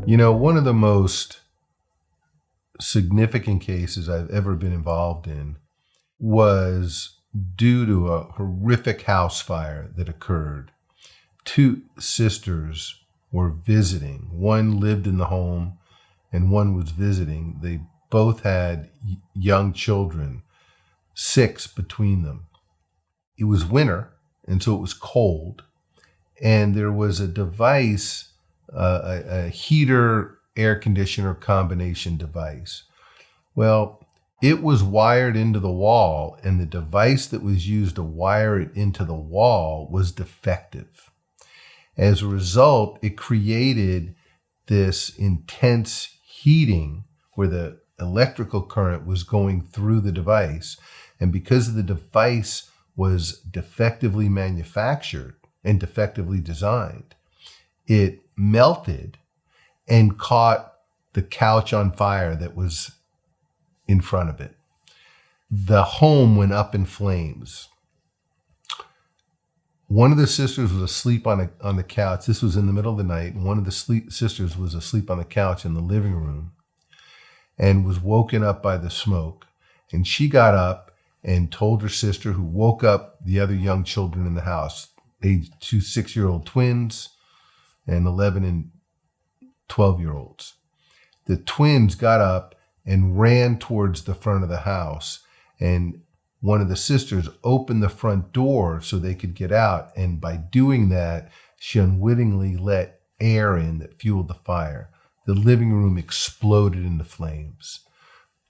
One of the most significant cases I've ever been involved in was due to a horrific house fire that occurred. Two sisters were visiting. One lived in the home and one was visiting. They both had young children, 6 between them. It was winter, and so it was cold. And there was a device, a heater air conditioner combination device. Well, it was wired into the wall, and the device that was used to wire it into the wall was defective. As a result, it created this intense heating where the electrical current was going through the device. And because the device was defectively manufactured and defectively designed, it melted and caught the couch on fire that was in front of it. The home went up in flames. One of the sisters was asleep on the couch. This was in the middle of the night. And one of the sisters was asleep on the couch in the living room and was woken up by the smoke. And she got up and told her sister, who woke up the other young children in the house, 2 6-year-old twins and 11 and 12-year-olds. The twins got up and ran towards the front of the house, and one of the sisters opened the front door so they could get out. And by doing that, she unwittingly let air in that fueled the fire. The living room exploded into flames.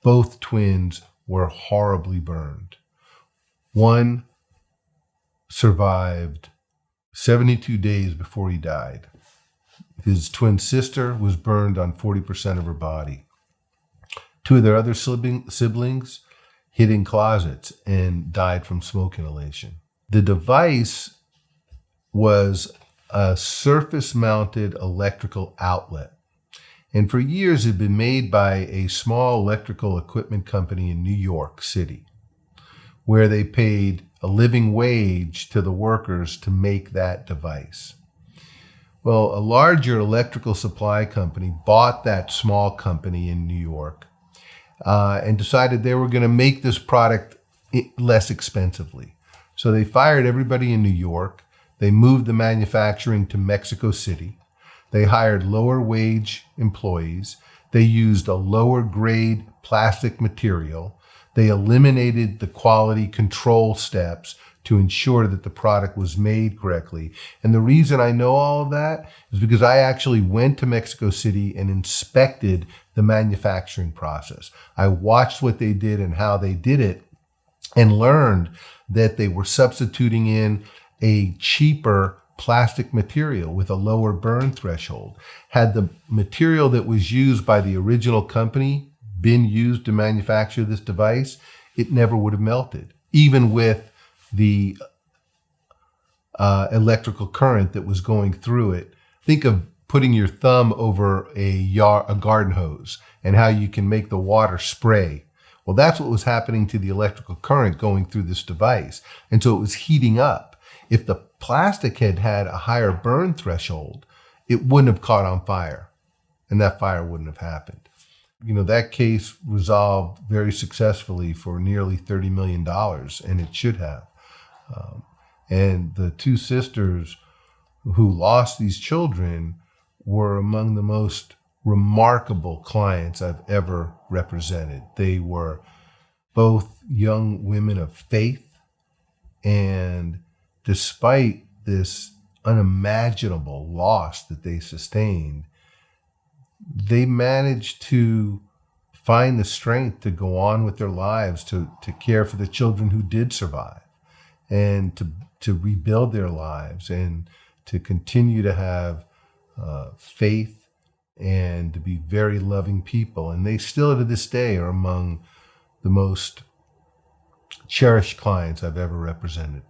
Both twins were horribly burned. One survived 72 days before he died. His twin sister was burned on 40% of her body. 2 of their other siblings hid in closets and died from smoke inhalation. The device was a surface-mounted electrical outlet. And for years it had been made by a small electrical equipment company in New York City, where they paid a living wage to the workers to make that device. Well, a larger electrical supply company bought that small company in New York and decided they were going to make this product less expensively. So they fired everybody in New York. They moved the manufacturing to Mexico City. They hired lower wage employees. They used a lower grade plastic material. They eliminated the quality control steps to ensure that the product was made correctly. And the reason I know all of that is because I actually went to Mexico City and inspected the manufacturing process. I watched what they did and how they did it and learned that they were substituting in a cheaper plastic material with a lower burn threshold. Had the material that was used by the original company been used to manufacture this device, it never would have melted, even with the electrical current that was going through it. Think of putting your thumb over a garden hose and how you can make the water spray. Well, that's what was happening to the electrical current going through this device. And so it was heating up. If the plastic had had a higher burn threshold, it wouldn't have caught on fire, and that fire wouldn't have happened. That case resolved very successfully for nearly $30 million, and it should have. And the 2 sisters who lost these children were among the most remarkable clients I've ever represented. They were both young women of faith, and despite this unimaginable loss that they sustained, they managed to find the strength to go on with their lives, to care for the children who did survive, and to rebuild their lives, and to continue to have faith, and to be very loving people. And they still to this day are among the most cherished clients I've ever represented.